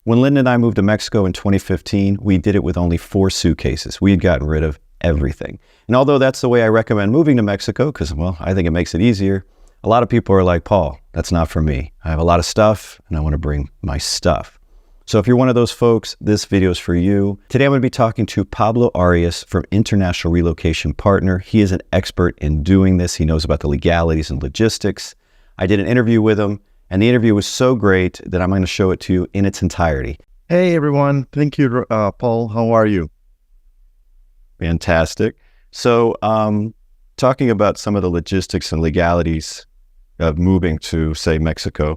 When Linda and I moved to Mexico in 2015, we did it with only 4 suitcases. We had gotten rid of everything. And although that's the way I recommend moving to Mexico, because, well, I think it makes it easier, a lot of people are like, Paul, that's not for me. I have a lot of stuff and I want to bring my stuff. So if you're one of those folks, this video is for you. Today I'm going to be talking to Pablo Arias from International Relocation Partner. He is an expert in doing this. He knows about the legalities and logistics. I did an interview with him, and the interview was so great that I'm going to show it to you in its entirety. Hey, everyone. Thank you, Paul. How are you? Fantastic. So talking about some of the logistics and legalities of moving to, say, Mexico,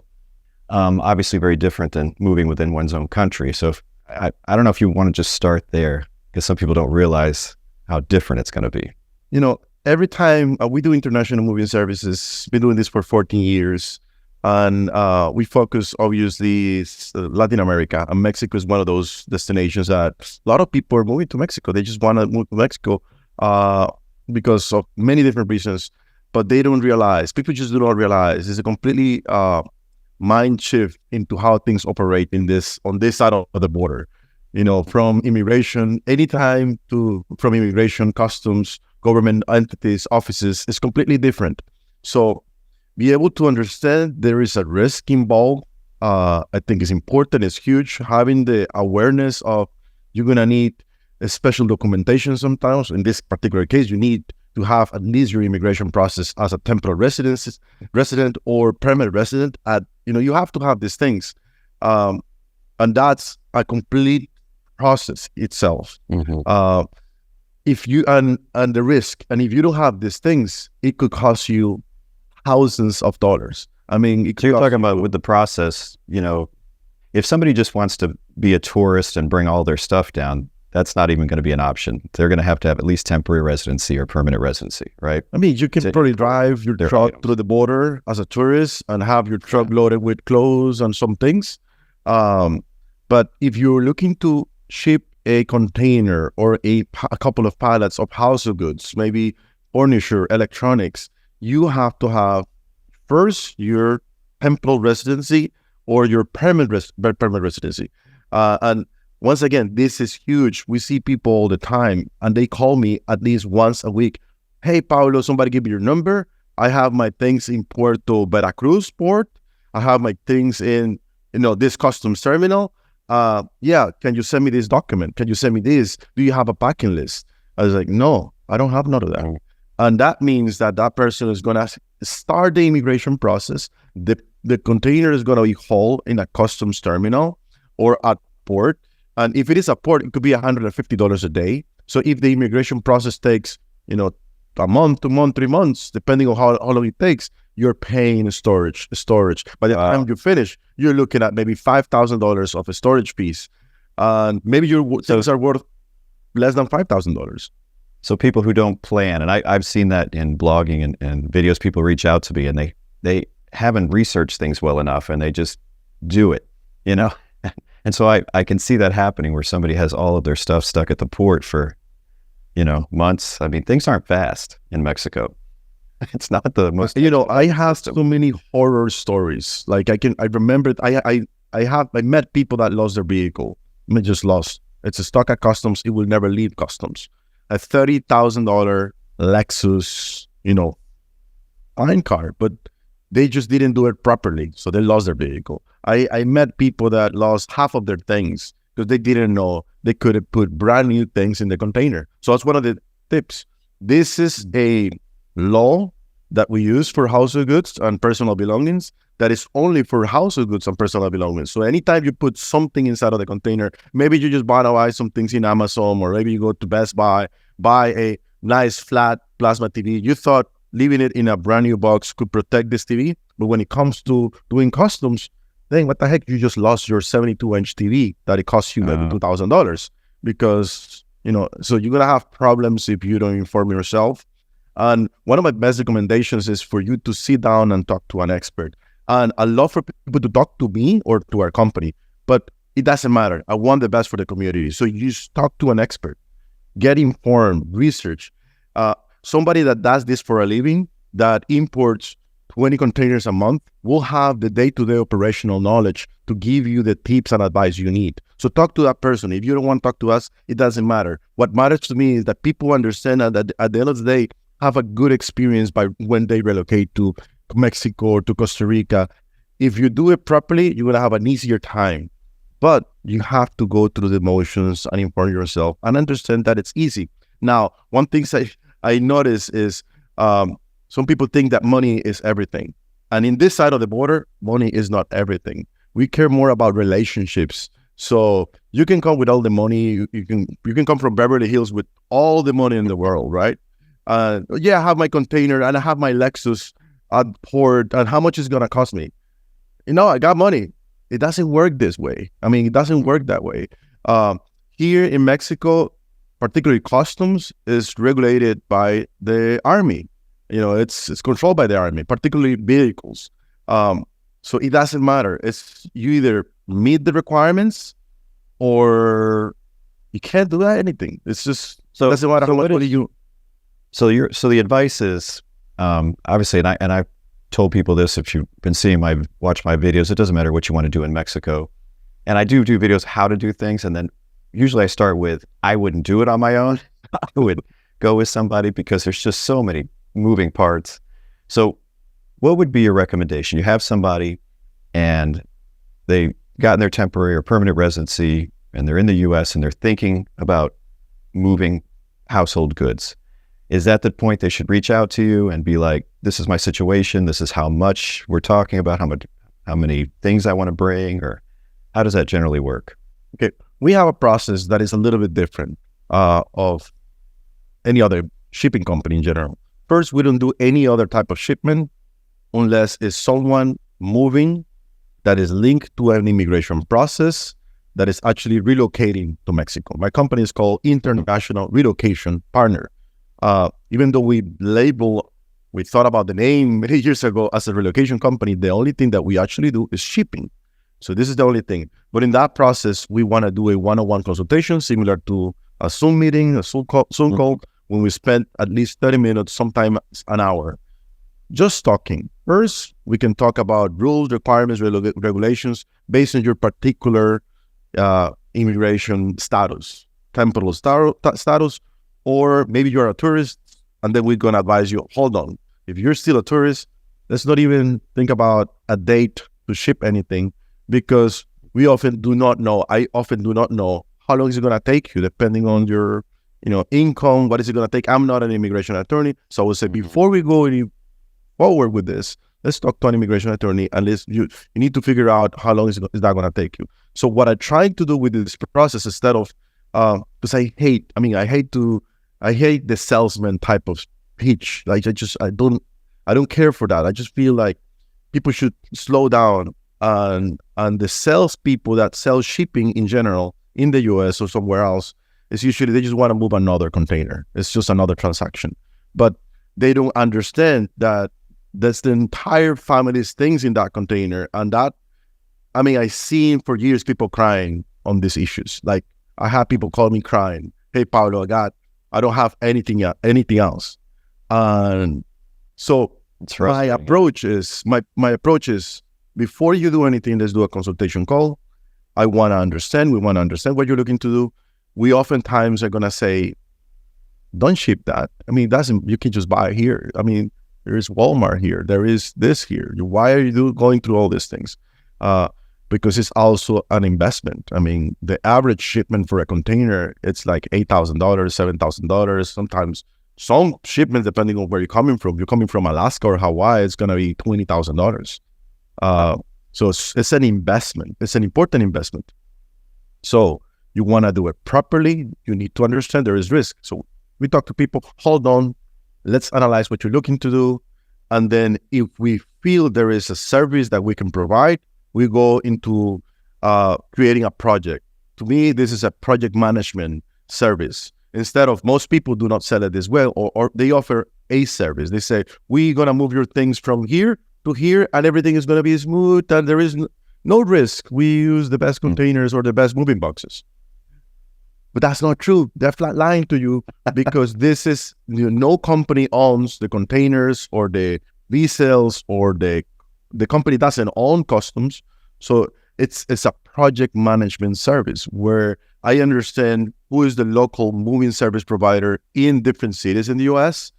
obviously very different than moving within one's own country. So I don't know if you want to just start there, because some people don't realize how different it's going to be. You know, every time we do international moving services, been doing this for 14 years, and we focus, obviously, Latin America, and Mexico is one of those destinations that a lot of people are moving to Mexico. They just want to move to Mexico because of many different reasons, but they don't realize, people just do not realize, it's a completely mind shift into how things operate on this side of the border. You know, from immigration, from immigration, customs, government entities, offices, is completely different. So be able to understand there is a risk involved, I think is important, it's huge. Having the awareness of you're going to need a special documentation sometimes. In this particular case, you need to have at least your immigration process as a temporary resident or permanent resident. You have to have these things. And that's a complete process itself. Mm-hmm. If you and the risk, and if you don't have these things, it could cost you thousands of dollars. I mean, so you're talking about with the process, you know, if somebody just wants to be a tourist and bring all their stuff down, that's not even going to be an option. They're going to have at least temporary residency or permanent residency, right? I mean, you can probably drive your truck through the border as a tourist and have your truck loaded with clothes and some things. But if you're looking to ship a container or a couple of pallets of household goods, maybe furniture, electronics, you have to have first your temporal residency or your permanent residency. And once again, this is huge. We see people all the time, and they call me at least once a week. Hey, Pablo, somebody give me your number. I have my things in Puerto Veracruz port. I have my things in, this customs terminal. Yeah, can you send me this document? Can you send me this? Do you have a packing list? I was like, no, I don't have none of that. And that means that person is going to start the immigration process. The container is going to be hauled in a customs terminal or at port. And if it is a port, it could be $150 a day. So if the immigration process takes, a month, 2 months, 3 months, depending on how long it takes, you're paying storage. By the time you finish, you're looking at maybe $5,000 of a storage piece. And maybe your things are worth less than $5,000. So people who don't plan, and I've seen that in blogging and videos, people reach out to me and they haven't researched things well enough and they just do it, And so I can see that happening where somebody has all of their stuff stuck at the port for, months. I mean, things aren't fast in Mexico. It's not the most. I have so many horror stories. Like I remember I met people that lost their vehicle. I mean, just lost. It's stuck at customs. It will never leave customs. A $30,000 Lexus, fine car, but they just didn't do it properly. So they lost their vehicle. I met people that lost half of their things because they didn't know they could have put brand new things in the container. So that's one of the tips. This is a law that we use for household goods and personal belongings that is only for household goods and personal belongings. So anytime you put something inside of the container, maybe you just buy some things in Amazon, or maybe you go to Best Buy, buy a nice flat plasma TV. You thought leaving it in a brand new box could protect this TV, but when it comes to doing customs, then what the heck, you just lost your 72-inch TV that it cost you maybe $2,000 because, so you're going to have problems if you don't inform yourself. And one of my best recommendations is for you to sit down and talk to an expert. And I love for people to talk to me or to our company, but it doesn't matter. I want the best for the community. So you just talk to an expert, get informed, research. Somebody that does this for a living, that imports 20 containers a month, we'll have the day-to-day operational knowledge to give you the tips and advice you need. So talk to that person. If you don't want to talk to us, it doesn't matter. What matters to me is that people understand that at the end of the day, have a good experience by when they relocate to Mexico or to Costa Rica. If you do it properly, you're going to have an easier time. But you have to go through the motions and inform yourself and understand that it's easy. Now, one thing I notice is some people think that money is everything. And in this side of the border, money is not everything. We care more about relationships. So you can come with all the money. You can come from Beverly Hills with all the money in the world, right? Yeah, I have my container and I have my Lexus at port. And how much is it going to cost me? I got money. It doesn't work this way. I mean, it doesn't work that way. Here in Mexico, particularly customs is regulated by the army. It's controlled by the army, particularly vehicles. So it doesn't matter. It's you either meet the requirements or you can't do anything. It's just it doesn't matter how much money you. So the advice is obviously, and I told people this, if you've been watch my videos, it doesn't matter what you want to do in Mexico. And I do videos how to do things, and then usually I start with I wouldn't do it on my own. I would go with somebody because there's just so many moving parts. So what would be your recommendation? You have somebody and they've gotten their temporary or permanent residency and they're in the US and they're thinking about moving household goods. Is that the point they should reach out to you and be like, this is my situation, this is how much we're talking about, how many things I want to bring, or how does that generally work? Okay, we have a process that is a little bit different of any other shipping company in general. First, we don't do any other type of shipment unless it's someone moving that is linked to an immigration process that is actually relocating to Mexico. My company is called International Relocation Partner. Even though we thought about the name many years ago as a relocation company, the only thing that we actually do is shipping. So this is the only thing. But in that process, we want to do a one-on-one consultation similar to a Zoom meeting, a Zoom call, when we spend at least 30 minutes, sometimes an hour, just talking. First, we can talk about rules, requirements, regulations based on your particular immigration status, temporal status, or maybe you're a tourist, and then we're going to advise you, hold on, if you're still a tourist, let's not even think about a date to ship anything, because I often do not know how long is it going to take you, depending on your income, what is it going to take? I'm not an immigration attorney, so I would say before we go any forward with this, let's talk to an immigration attorney, and you need to figure out how long is that going to take you. So what I try to do with this process, instead of because I hate the salesman type of pitch. Like I don't care for that. I just feel like people should slow down, and the salespeople that sell shipping in general in the US or somewhere else is usually they just want to move another container. It's just another transaction, but they don't understand that that's the entire family's things in that container. And that, I've seen for years people crying on these issues. Like I have people call me crying, "Hey, Pablo, I don't have anything else." And so my approach is before you do anything, let's do a consultation call. We want to understand what you're looking to do. We oftentimes are going to say, don't ship that. You can just buy here. There is Walmart here. There is this here. Why are you going through all these things? Because it's also an investment. The average shipment for a container, it's like $8,000, $7,000. Sometimes some shipments, depending on where you're coming from. You're coming from Alaska or Hawaii, it's going to be $20,000. So it's an investment. It's an important investment. So you want to do it properly. You need to understand there is risk. So we talk to people, hold on, let's analyze what you're looking to do. And then if we feel there is a service that we can provide, we go into creating a project. To me, this is a project management service. Instead of, most people do not sell it this well, or they offer a service. They say, we're going to move your things from here to here, and everything is going to be smooth, and there is no risk. We use the best containers or the best moving boxes. But that's not true. They're flat lying to you, because this is, no company owns the containers or the V-Sales or the company doesn't own customs. So it's a project management service where I understand who is the local moving service provider in different cities in the US.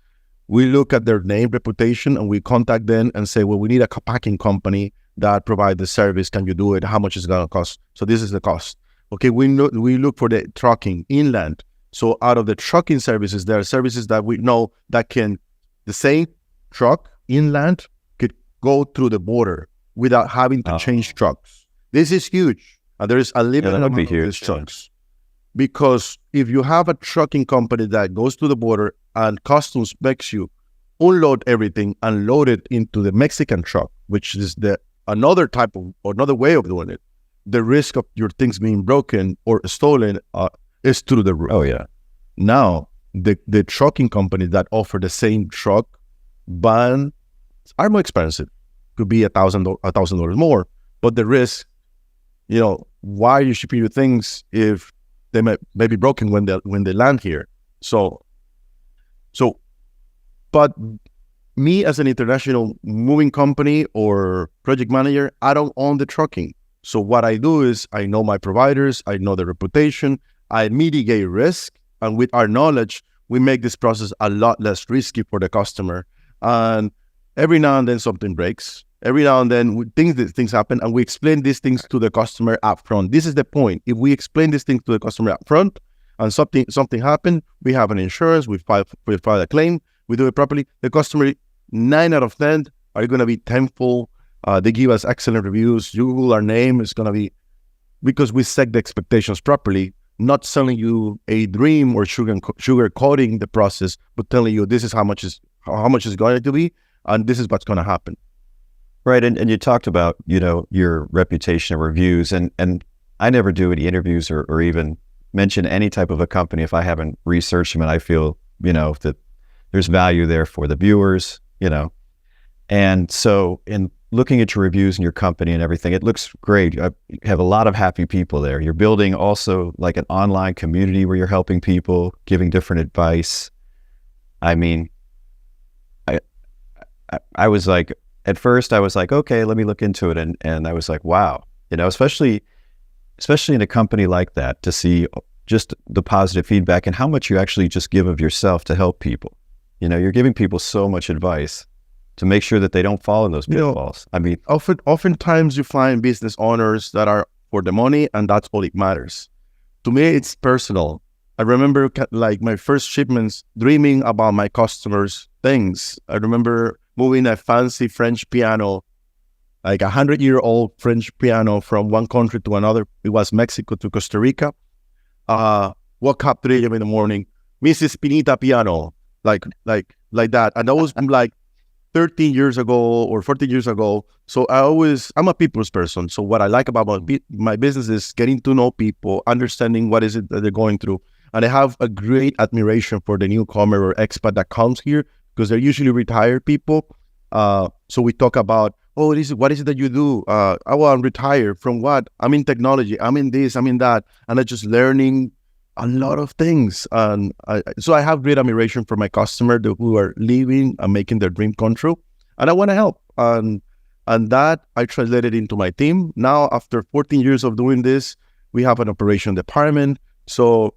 We look at their name, reputation, and we contact them and say, well, we need a packing company that provide the service. Can you do it? How much is it going to cost? So this is the cost. Okay, we look for the trucking inland. So out of the trucking services, there are services that we know that the same truck inland could go through the border without having to change trucks. This is huge. And there is a limited amount of these trucks. Because if you have a trucking company that goes to the border and customs makes you unload everything and load it into the Mexican truck, which is another way of doing it, the risk of your things being broken or stolen is through the roof. Oh, yeah. Now, the trucking companies that offer the same truck van are more expensive. Could be $1,000 more. But the risk, why are you shipping your things if they may be broken when they land here? But me as an international moving company or project manager, I don't own the trucking. So what I do is I know my providers, I know the reputation, I mitigate risk, and with our knowledge, we make this process a lot less risky for the customer. And every now and then something breaks. Every now and then things happen, and we explain these things to the customer up front. This is the point. If we explain these things to the customer up front and something happened, we have an insurance, we file a claim, we do it properly. The customer, 9 out of 10 are going to be thankful. They give us excellent reviews. Google our name is going to be, because we set the expectations properly, not selling you a dream or sugarcoating the process, but telling you this is how much is going to be, and this is what's going to happen. Right, and you talked about, your reputation and reviews, and I never do any interviews or even mention any type of a company if I haven't researched them and I feel, that there's value there for the viewers, And so in looking at your reviews and your company and everything, it looks great. You have a lot of happy people there. You're building also like an online community where you're helping people, giving different advice. I mean, I was like, at first I was like, okay, let me look into it. And I was like, wow, especially in a company like that, to see just the positive feedback and how much you actually just give of yourself to help people. You're giving people so much advice to make sure that they don't fall in those pitfalls. I mean, oftentimes you find business owners that are for the money, and that's all it matters. To me, it's personal. I remember like my first shipments, dreaming about my customers' things. I remember moving a fancy French piano, like 100-year-old French piano from one country to another. It was Mexico to Costa Rica. Woke up 3 a.m. in the morning, Mrs. Pinita piano, like that. And that was like 13 years ago or 14 years ago. So I'm a people's person. So what I like about my business is getting to know people, understanding what is it that they're going through. And I have a great admiration for the newcomer or expat that comes here, because they're usually retired people. So we talk about, what is it that you do? I'm retired from what? I'm in technology. I'm in this, I'm in that. And I'm just learning a lot of things. And so I have great admiration for my customer who are living and making their dream come true. And I want to help. And that I translated into my team. Now, after 14 years of doing this, we have an operation department. So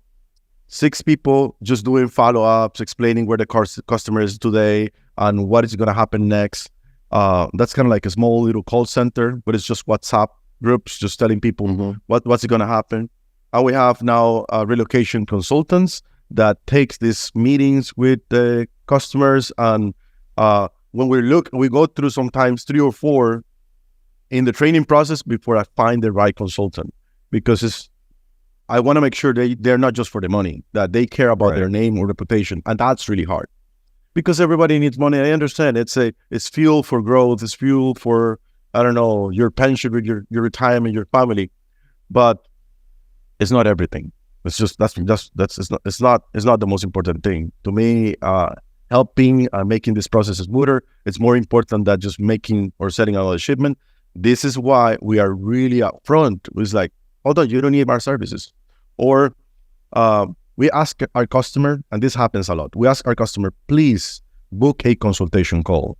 6 people just doing follow-ups, explaining where the customer is today and what is going to happen next. That's kind of like a small little call center, but it's just WhatsApp groups, just telling people what's going to happen. And we have now relocation consultants that takes these meetings with the customers. And when we go through sometimes 3 or 4 in the training process before I find the right consultant, because I want to make sure they're not just for the money, that they care about their name or reputation. And that's really hard, because everybody needs money. I understand it's fuel for growth. It's fuel for, your pension, your retirement, your family, but it's not everything. It's just, it's not the most important thing to me. Helping making this process smoother, it's more important than just making or setting out a shipment. This is why we are really upfront. It's like, hold on, you don't need our services. Or we ask our customer, and this happens a lot, we ask our customer, please book a consultation call.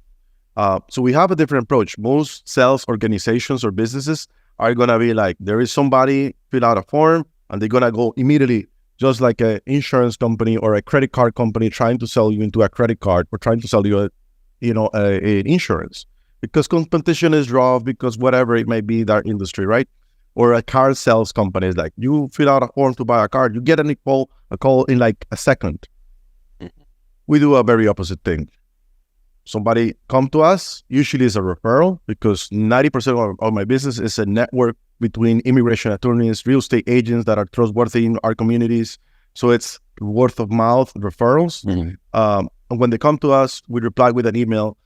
So we have a different approach. Most sales organizations or businesses are going to be like, there is somebody fill out a form and they're going to go immediately, just like an insurance company or a credit card company trying to sell you into a credit card or trying to sell you a insurance, because competition is rough, because whatever it may be, that industry, right? Or a car sales company is like, you fill out a form to buy a car, you get a call in like a second. We do a very opposite thing. Somebody come to us, usually it's a referral, because 90% of my business is a network between immigration attorneys, real estate agents that are trustworthy in our communities. So it's word of mouth referrals. And when they come to us, we reply with an email.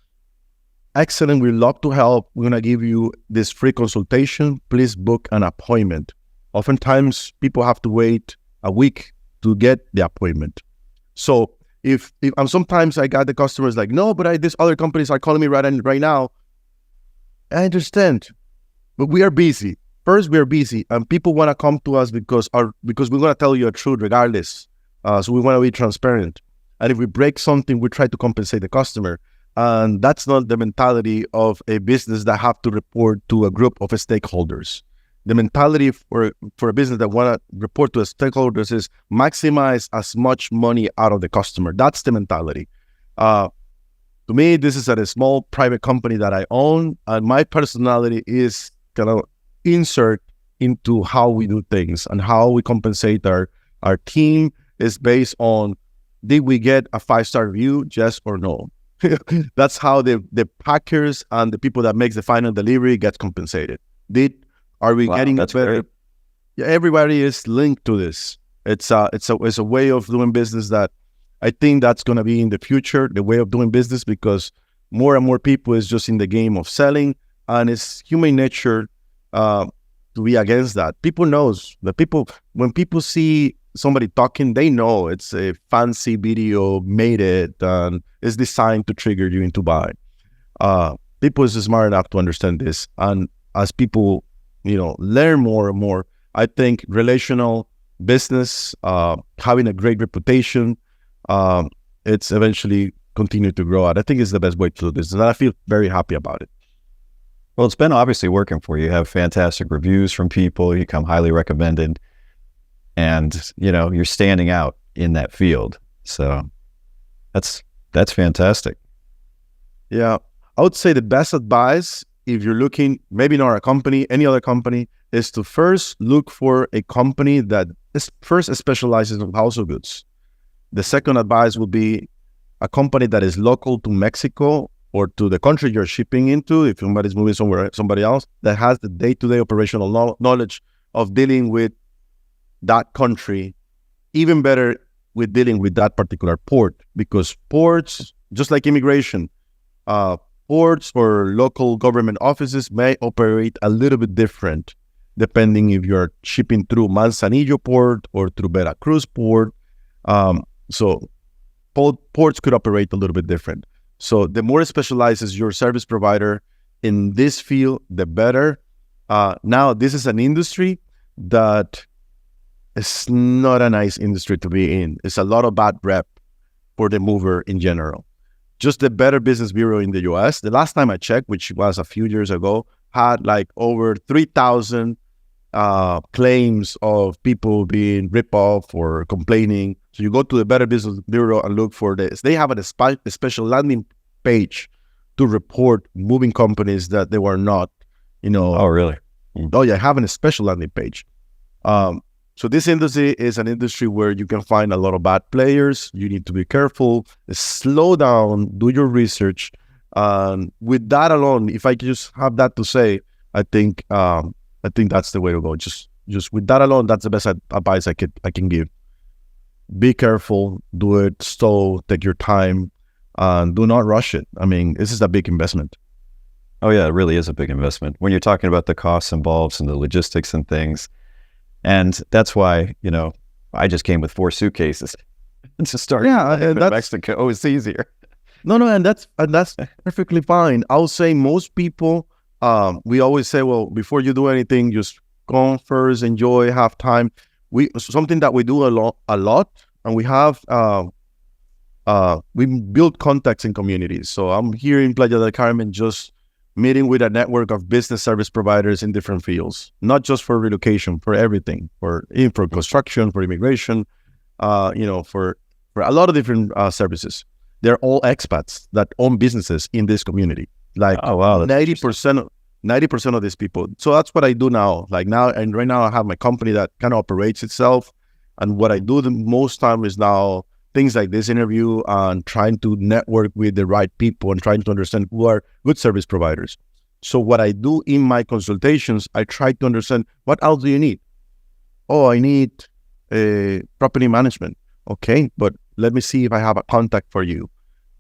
Excellent, we'd love to help. We're going to give you this free consultation. Please book an appointment. Oftentimes, people have to wait a week to get the appointment. So if sometimes I got the customers like, no, but these other companies are calling me right now. I understand, but we are busy. First, we are busy, and people want to come to us because we want to tell you the truth regardless. So we want to be transparent. And if we break something, we try to compensate the customer. And that's not the mentality of a business that have to report to a group of stakeholders. The mentality for a business that want to report to stakeholders is maximize as much money out of the customer. That's the mentality. To me, this is a small private company that I own, and my personality is kind of insert into how we do things and how we compensate our team is based on, did we get a 5-star review, yes or no? That's how the packers and the people that makes the final delivery gets compensated. Are we getting that's better? great. Yeah, everybody is linked to this. It's a way of doing business that I think that's going to be in the future, the way of doing business, because more and more people is just in the game of selling, and it's human nature to be against that. People knows that when people see somebody talking, they know it's a fancy video, made it, and it's designed to trigger you into buy. People is smart enough to understand this, and as people, learn more and more, I think relational business, having a great reputation, it's eventually continue to grow out. I think it's the best way to do this, and I feel very happy about it. Well, it's been obviously working for you. You have fantastic reviews from people. You come highly recommended. And, you're standing out in that field. So that's fantastic. Yeah. I would say the best advice, if you're looking, maybe not our company, any other company, is to first look for a company that first specializes in household goods. The second advice would be a company that is local to Mexico or to the country you're shipping into, if somebody's moving somebody else, that has the day-to-day operational knowledge of dealing with that country, even better with dealing with that particular port, because ports, just like immigration, ports or local government offices may operate a little bit different depending if you're shipping through Manzanillo port or through Veracruz port. So ports could operate a little bit different. So the more specialized is your service provider in this field, the better. Now, this is an industry that it's not a nice industry to be in. It's a lot of bad rep for the mover in general. Just the Better Business Bureau in the US, the last time I checked, which was a few years ago, had like over 3,000 claims of people being ripped off or complaining. So you go to the Better Business Bureau and look for this. They have a special landing page to report moving companies that they were not, Oh, really? Oh, yeah, having a special landing page. So this industry is an industry where you can find a lot of bad players. You need to be careful, slow down, do your research. With that alone, if I just have that to say, I think that's the way to go. Just with that alone, that's the best advice I can give. Be careful, do it slow, take your time, and do not rush it. I mean, this is a big investment. Oh yeah, it really is a big investment when you're talking about the costs involved and the logistics and things. And that's why, I just came with 4 suitcases to start. Yeah, and that's Mexico is easier. No, and that's perfectly fine. I would say most people, we always say, well, before you do anything, just go first, enjoy, have time. Something that we do a lot, and we have we build contacts in communities. So I'm here in Playa del Carmen just meeting with a network of business service providers in different fields, not just for relocation, for everything, for construction, for immigration, for a lot of different services. They're all expats that own businesses in this community. Like, oh, wow, 90% of these people. So that's what I do now. Like now, and right now I have my company that kind of operates itself. And what I do the most time is now things like this interview and trying to network with the right people and trying to understand who are good service providers. So what I do in my consultations, I try to understand, what else do you need? Oh, I need property management. Okay, but let me see if I have a contact for you.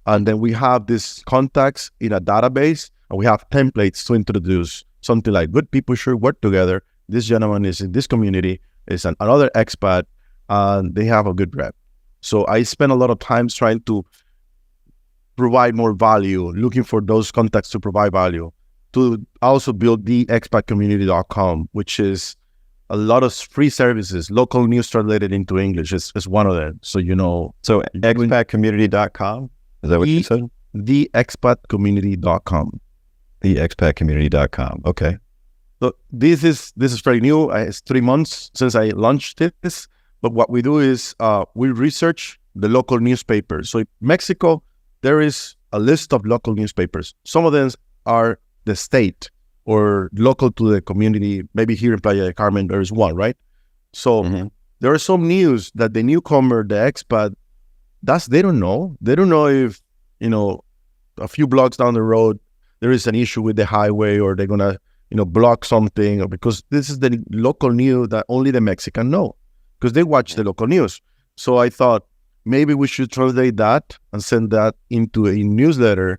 And then we have these contacts in a database, and we have templates to introduce something like good people should work together. This gentleman is in this community, is another expat, and they have a good rep. So I spend a lot of time trying to provide more value, looking for those contacts to provide value, to also build the expatcommunity.com, which is a lot of free services. Local news translated into English is one of them. So, So expatcommunity.com, is that what you said? Theexpatcommunity.com. Theexpatcommunity.com. Okay. So this is very new. It's 3 months since I launched this. But what we do is we research the local newspapers. So in Mexico, there is a list of local newspapers. Some of them are the state or local to the community. Maybe here in Playa del Carmen, there is one, right? So there are some news that the newcomer, the expat, they don't know. They don't know if, a few blocks down the road, there is an issue with the highway, or they're going to, block something, or because this is the local news that only the Mexican know, because they watch the local news. So I thought maybe we should translate that and send that into a newsletter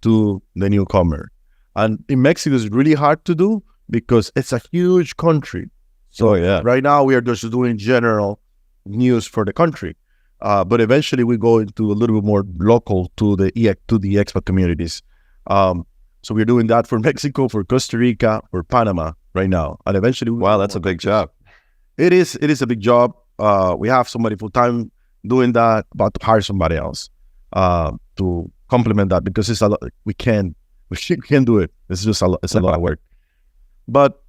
to the newcomer. And in Mexico, it's really hard to do because it's a huge country. So right now we are just doing general news for the country. But eventually we go into a little bit more local to the expat communities. So we're doing that for Mexico, for Costa Rica, for Panama right now. And eventually wow, that's a big job. It is a big job. We have somebody full-time doing that, about to hire somebody else to complement that, because it's a lot. We can do it. It's just a lot of work. But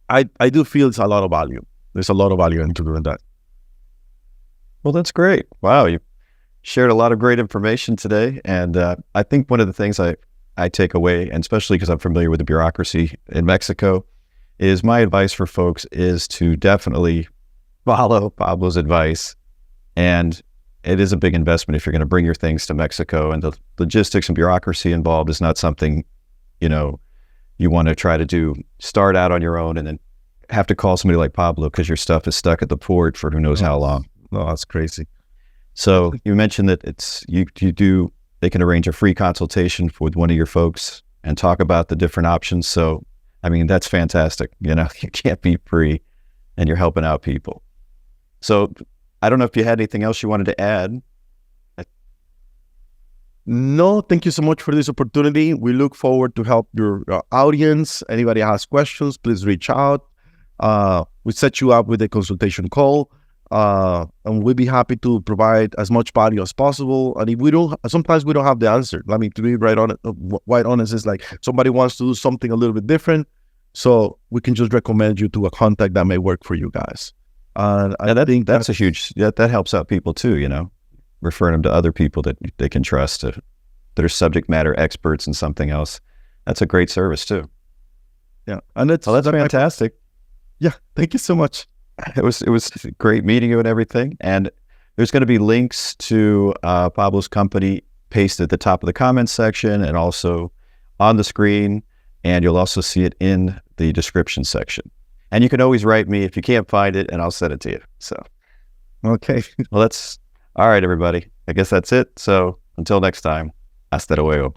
I do feel it's a lot of value. There's a lot of value into doing that. Well, that's great. Wow, you shared a lot of great information today. And I think one of the things I take away, and especially because I'm familiar with the bureaucracy in Mexico, is my advice for folks is to definitely follow Pablo's advice. And it is a big investment if you're going to bring your things to Mexico, and the logistics and bureaucracy involved is not something, you want to try to start out on your own and then have to call somebody like Pablo because your stuff is stuck at the port for who knows how long. No, that's crazy. So you mentioned that they can arrange a free consultation with one of your folks and talk about the different options. So, I mean, that's fantastic. You can't be free and you're helping out people. So I don't know if you had anything else you wanted to add. No, thank you so much for this opportunity. We look forward to help your audience. Anybody has questions, please reach out. We set you up with a consultation call, and we'll be happy to provide as much value as possible. And if sometimes we don't have the answer. I mean, to be quite honest, it's like somebody wants to do something a little bit different, so we can just recommend you to a contact that may work for you guys. And I think that's a huge, that helps out people too, referring them to other people that they can trust, that are subject matter experts in something else. That's a great service too. Yeah. And that's fantastic. Yeah. Thank you so much. It was great meeting you and everything. And there's going to be links to Pablo's company pasted at the top of the comments section and also on the screen. And you'll also see it in the description section. And you can always write me if you can't find it, and I'll send it to you. So, okay. Well, that's all right, everybody. I guess that's it. So until next time, hasta luego.